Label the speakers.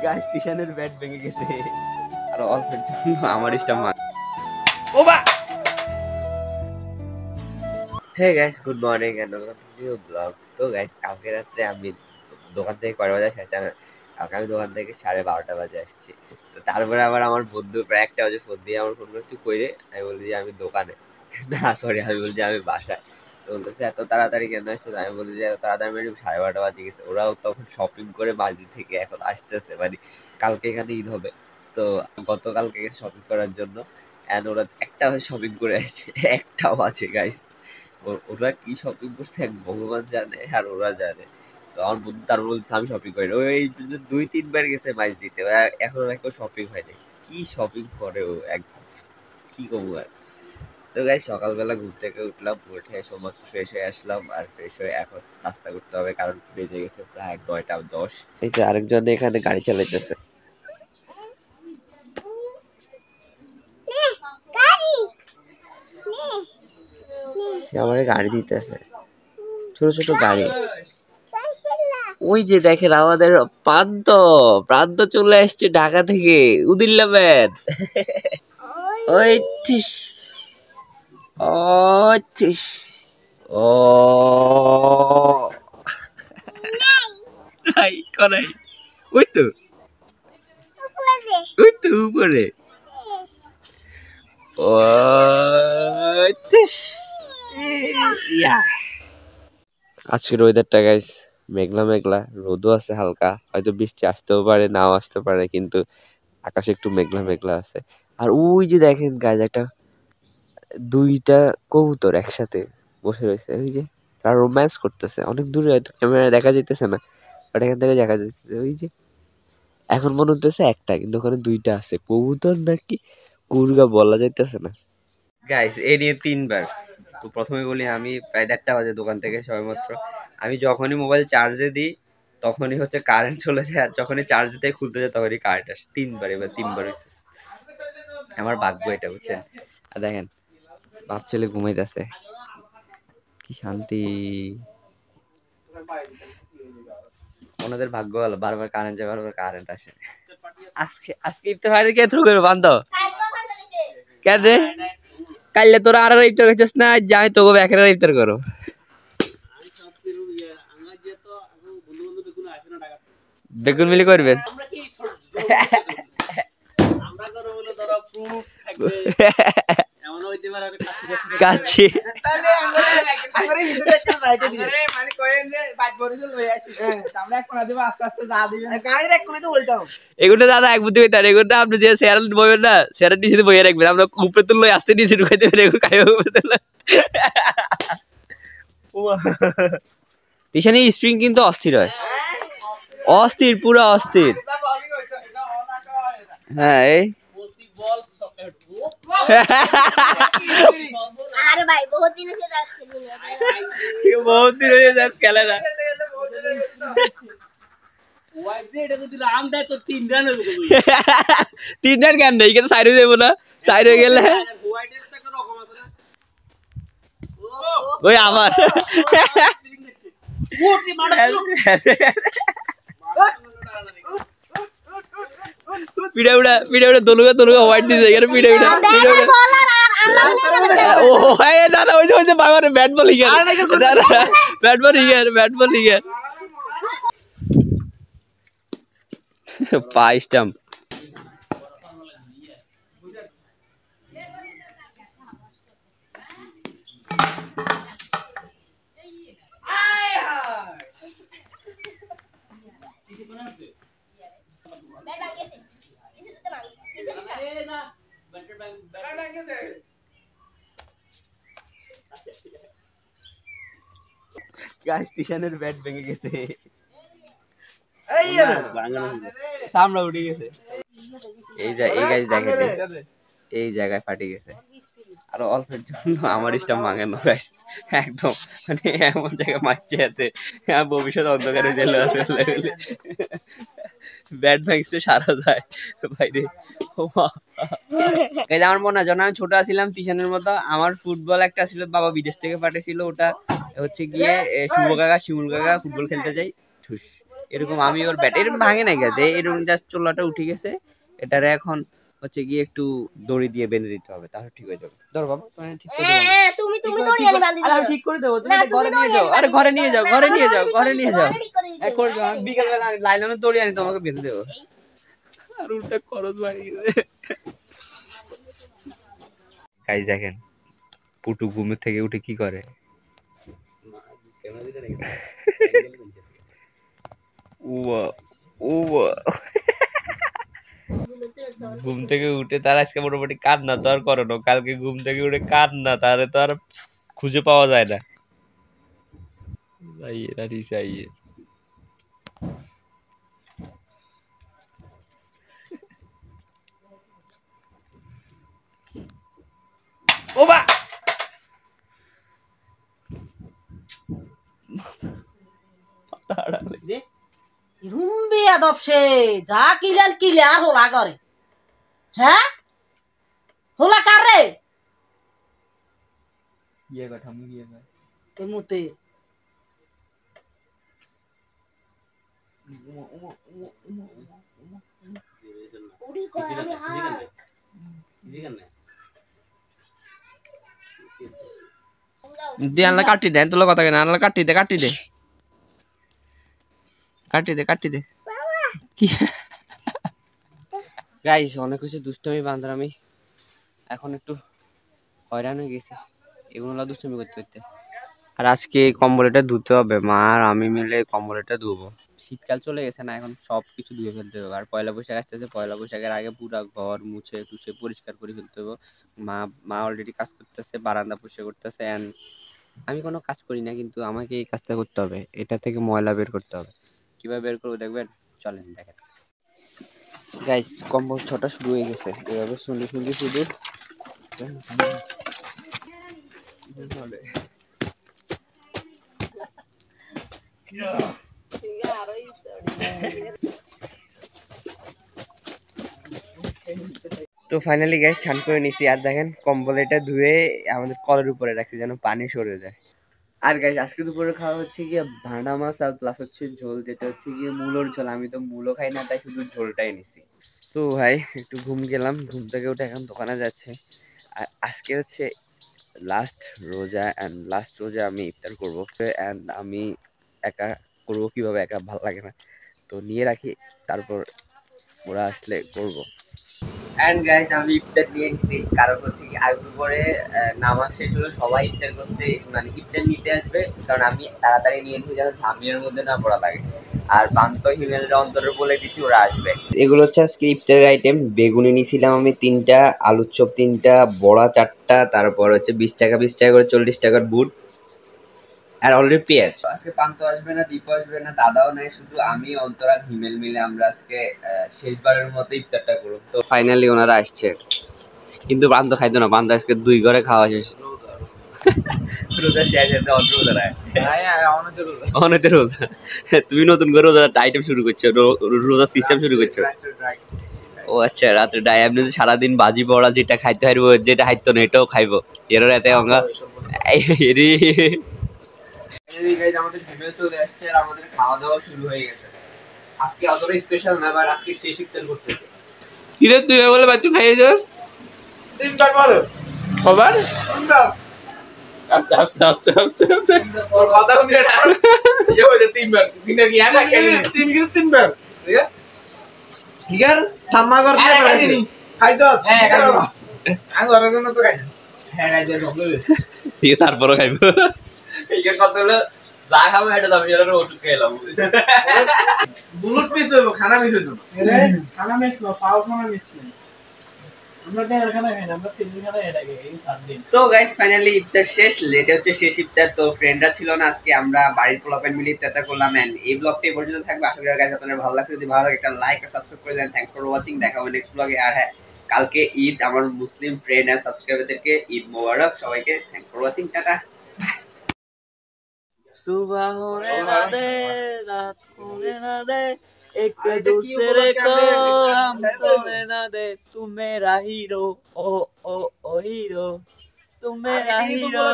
Speaker 1: Guys তিশানের bat ভেঙে গেছে আর অল্পের জন্য আমার স্টাম্প মার ও বা hey guys good morning and welcome to new blog. তো গাইস কালকে রাত্রে আমি দোকান থেকে কয় বাজে আসছি কালকে আমি দোকান থেকে 12:30 বাজে আসছি। তো তারপরে আবার আমার বন্ধু প্রায় 1টা বাজে ফোন দিয়ে আমার ফোন করে তুই কই রে, আমি বলি যে আমি দোকানে না সরি আমি বলছি আমি বাসায়। তো বলতেছে এত তাড়াতাড়ি কেন আসছো, আমি বলি যে এত তাড়াতাড়ি মানে 12:30 বাজে গেছে, ওরাও তখন শপিং করে বাজি থেকে এখন আসতেছে, মানে কালকে এখানে ঈদ হবে। তো গতকালকে গেছে শপিং করার জন্য এন্ড ওরা 1টা বাজে শপিং করে আসছে, 1টা বাজে গাইস। ওরা কি শপিং করছে এক ভগবান জানে আর ওরা জানে। তো আমার বন্ধু তার বলছে আমি শপিং করি ওই 2-3 বার গেছে মাইজ দিতে, এখন একটু শপিং হয়নি। কি শপিং করে ও একদম কি করবো আর। তো গাই সকালবেলা ঘুম থেকে উঠলাম, উঠে সমস্ত ফ্রেশ হয়ে আসলাম আর ফ্রেশ হয়ে এখন নাস্তা করতে হবে কারণ বেজে গেছে প্রায় 9টা 10। এই তো আরেকজন এখানে গাড়ি চালাইতেছে। সে আমাকে গাড়ি দিতেছে, ছোট ছোট গাড়ি। ওই যে দেখেন আমাদের প্রান্ত প্রান্ত চলে আসছে ঢাকা থেকে উদিল্লাবাদ। ওই টিস ও টিস ও নাই কোনাই ওই তো ওই তো উপরে ও টিস। আজকের ওয়েদারটা গাইস মেঘলা মেঘলা, রোদও আছে হালকা, হয়তো বৃষ্টি আসতেও পারে নাও আসতে পারে, কিন্তু আকাশে একটু মেঘলা মেঘলা আছে। আর ওই যে দেখেন গাইস একটা 2টা কবুতর একসাথে বসে রয়েছে, ওই যে তারা রোম্যান্স করতেছে, অনেক দূরে হয়তো ক্যামেরা দেখা যাইতেছে না, বাট এখান থেকে দেখা যাইতেছে। ওই যে এখন মনে হতেছে একটা, কিন্তু ওখানে 2টা আছে, কবুতর নাকি কুরগা বলা যাইতেছে না গাইস। এই নিয়ে 3বার। তো প্রথমে বলি আমি প্রায় 1:30 বাজে দোকান থেকে সবেমাত্র আমি যখনই মোবাইল চার্জে দিই তখনই হচ্ছে কারেন্ট চলে যায়, আর যখনই চার্জ দিতে খুলতে যায় তখনই কারেন্ট আসে। 3বার, এবার 3বার হয়েছে। আমার ভাগ্য এটা বুঝছেন। আর দেখেন বাপ ছেলে ঘুমাইতেছে, কি শান্তি। ওনাদের ভাগ্য ভালো, বারবার কারেন্ট যায় বারবার কারেন্ট আসে। আজকে আজকে ইফতার কে থ্রু করবে বান্ধব কেন রে? কাইলে তোরা আর ইফতার করছিস না, যাই তোকে ব্যাকের ইফতার করো। বেগুন মিলি করবেন কাছি এগুলো দাদা এক বুদ্ধি হইতার, এগুলো আপনি যে শেয়ার বইবেন না, শেয়ার নিচে বইয়ে রাখবেন, আমরা উপরে তুললো আসতে নিচে ঢুকাই দেবেন, এগুলো খাই উপরে তুললো। তিশানি স্প্রিং কিন্তু অস্থির হয়, অস্থির পুরো অস্থির। হ্যাঁ এই
Speaker 2: अरे भाई बहुत दिन से दांत खेली है
Speaker 1: बहुत दिन হয়ে যায় খেলে না। তিন রান কেন নেই, কিন্তু সাইড হয়ে যাবো না, সাইড হয়ে গেলে ওই আবার পিড়া উড়া দলুগা হোয়াইট দিছে এখানে পিড়া উড়া ও হ্যাঁ দাদা ওই যে বাবার ব্যাট বল হিগার, দাদা ব্যাট বল হিগার পা স্টাম্প। গাইস তিশানের ব্যাট ভেঙে গেছে, সামনে উঠে গেছে। এই গাইস দেখেন এই জায়গায় ফাটে গেছে, আর অল্পের জন্য আমার স্টাম্প ভাঙানো গাইস, একদম মানে এমন জায়গায় মারছে এতে ভবিষ্যৎ অন্ধকারে জেলে ব্যাট ভাঙছে সারা যায় বাইরে। আমার মনে হয় যখন আমি ছোট ছিলাম তিশানের মতো, আমার ফুটবল একটা ছিল, বাবা বিদেশ থেকে পাঠিয়েছিল, ওটা হচ্ছে গিয়ে শুভ কাকা শিমুল কাকা ফুটবল খেলতে যাই ঠুস এরকম আমি ওর ব্যাট এরকম ভাঙে নাই গেছে, এরকম জাস্ট চোলাটা উঠে গেছে, এটারে এখন হচ্ছে গিয়ে একটু দড়ি দিয়ে বেঁধে দিতে হবে, তাহলে ঠিক হয়ে যাবে। ধরো বাবা, তুমি ঠিক করে দেবো।
Speaker 2: তুমি দড়ি এনে বাঁধি দিও।
Speaker 1: আমি ঠিক করে দেবো, তুমি
Speaker 2: না,
Speaker 1: এটা ঘরে
Speaker 2: তুমি
Speaker 1: নিয়ে
Speaker 2: দড়ি
Speaker 1: যাও।
Speaker 2: এনে
Speaker 1: আরে
Speaker 2: বাঁধি
Speaker 1: ঘরে
Speaker 2: দিও।
Speaker 1: নিয়ে যাও,
Speaker 2: না,
Speaker 1: ঘরে
Speaker 2: না,
Speaker 1: নিয়ে যাও,
Speaker 2: already
Speaker 1: ঘরে
Speaker 2: করে
Speaker 1: নিয়ে
Speaker 2: দিও,
Speaker 1: যাও।
Speaker 2: already করে দিও।
Speaker 1: করে যাও, বিকাল বেলা লাইলনের দড়ি আনি তোমাকে বেঁধে দেবো। আর উল্টা খরচ বাড়িয়ে দেবে। গাইস দেখেন পুটু ঘুমের থেকে উঠে কি করে। উয়া উয়া ঘুম থেকে উঠে তার আজকে মোটামুটি কান্না তো আর করো না, কালকে ঘুম থেকে উঠে কান্না, তারে তো আর খুঁজে পাওয়া যায় না। ও বা
Speaker 3: রুম্বি আদব সে যা কিলান কিলে আর হোলা করে হ্যাঁ হোলা কার রে মুতে
Speaker 2: উড়ি কই আমি হাত
Speaker 1: দে আনলা কাটি দে, তোলা কথা কেন, আনলা কাটি দে, কাটি দে, কাটি দে, কাটি দে। কি গাইস অনেক কিছু দুষ্টমি বান্দরামি, এখন একটু হয়রান হয়ে গেছে এগুলো দুষ্টমি করতে করতে। আর আজকে কম্বলটা ধুতে হবে, মা আর আমি মিলে কম্বলটা ধুবো। শীতকাল চলে গেছে না, এখন সব কিছু ধুয়ে ফেলতে হবে। আর পয়লা বৈশাখ আসতেছে, পয়লা বৈশাখের আগে পুরা ঘর মুছে টুছে পরিষ্কার করে ফেলতে হবে। মা অলরেডি কাজ করতেছে, বারান্দা পরিষ্কার করতেছে। এন্ড আমি কোনো কাজ করি না, কিন্তু আমাকে এই কাজটা করতে হবে, এটা থেকে ময়লা বের করতে হবে। কিভাবে বের করবো দেখবেন, চলেন দেখেন। গাইস কম্বল ছটা শুরু হয়ে গেছে, এভাবে শুনতে শুনতে শুধু তো ফাইনালি গাইস ছান করে নিছি। আর দেখেন কম্বল এটা ধুয়ে আমাদের কলের উপরে রাখছি যেন পানি সরে যায়। আর গাইস আজকে দুপুরে খাওয়া হচ্ছে গিয়ে ভাঁড়া মাছ আর প্লাস হচ্ছে ঝোল, যেটা হচ্ছে গিয়ে মূলোর ঝোল। আমি তো মূলো খাই না, তাই শুধু ঝোলটাই নিছি। তো ভাই একটু ঘুম গেলাম, ঘুম থেকে উঠে এখন দোকানে যাচ্ছে। আর আজকে হচ্ছে লাস্ট রোজা, অ্যান্ড লাস্ট রোজা আমি ইফতার করবো। অ্যান্ড আমি একা করবো কিভাবে, একা ভালো লাগে না, তো নিয়ে রাখি, তারপর ওরা আসলে করবো। এন্ড গাইস আমি ইফতার নিয়ে নিছি, কারণ হচ্ছে কি আগে পরে নামাজ শেষ হলে সবাই ইফতার করতে মানে ইফতার নিতে আসবে, কারণ আমি তাড়াতাড়ি নিয়ে নিই যেন ঝামেলার মধ্যে না পড়া লাগে। আর বান্ত হিমেলরা অন্তরে বলে দিছি ওরা আসবে। এগুলো হচ্ছে আজকে ইফতারের আইটেম। বেগুনি নিয়েছিলাম আমি 3টা, আলুর চপ 3টা, বড়া 4টা, তারপর হচ্ছে 20 টাকা 20 টাকা করে 40 টাকার বুট, আর অলরেডি পেঁয়াজ। আজকে পান্ত আসবে না, দীপ আসবে না, দাদাও নাই, শুধু আমি অন্তরা হিমেল মিলে আমরা আজকে শেষবারের মতো ইফতারটা করব। তো ফাইনালি ওনারা আসছে, কিন্তু পান্ত খাইতো না, পান্ত আজকে 2 ঘরে খাওয়া শেষ। রোজা শেষ হতে অন্য রোজা নাই, অনেতে রোজা। তুমি নতুন করে রোজা আইটেম শুরু করছো, রোজা সিস্টেম শুরু করছো। ও আচ্ছা, রাতে ডাই এমনি সারাদিন বাজি পড়া যেটা খাইতে পারবো, যেটা খাইতো না এটাও খাইবো। এর রাতে আমরা আমাদের হিমেল চলে আসছে আর আমাদের খাওয়া দাওয়া শুরু হয়ে গেছে। আজকে অতটা স্পেশাল না, বাট আজকে শেষ ইফতার করতেছে। কি রে তুই বলে বাচ্চু খাইয়ে যাস 3 বার খবর আস্তে আস্তে আস্তে আস্তে আস্তে ওর কথা শুনে না ইয়ে হয়ে 3 বার দিনে কি আনা কেন 3 বার ঠিক আছে ঠিক আছে ঠাম্মা করতে পারিনি খাইছো হ্যাঁ খাইছো আঙ্গুরের জন্য তো খাইছো হ্যাঁ খাইছো সব ঠিক আছে তারপরও খাইবো। এই কথা হলো যা খাবো এটা দামি এর ওষুধ খেলাম। বুলেট পিস হইবো, খানা মিস হইতো না। খানা মিস না, পাও খানা মিস না। আমরা তো খানা খাই না, আমরা 3 দিন খানা এটা খাই, এই 4 দিন। তো গাইস ফাইনালি ইফতার শেষ, লেটে হচ্ছে শেষ ইফতার। তো ফ্রেন্ডরা ছিল না আজকে, আমরা বাড়ির পোলাপেন মিলে ইফতারটা করলাম। এন্ড এই ব্লগটা এই পর্যন্ত থাকবে। আশা করি গাইস আপনাদের ভালো লাগছে। যদি ভালো লাগে একটা লাইক আর সাবস্ক্রাইব করে দেন। থ্যাঙ্কস ফর ওয়াচিং, দেখা হবে নেক্সট ব্লগে। আর হ্যাঁ, কালকে ঈদ, আমার মুসলিম ফ্রেন্ড আর সাবস্ক্রাইবারদেরকে ঈদ মোবারক সবাইকে। Thanks for watching, tata. सुबह होने ना दे, रात होने ना दे, एक दूसरे को हम सोने ना दे, तू मेरा हीरो, ओ ओ ओ हीरो, तू मेरा हीरो।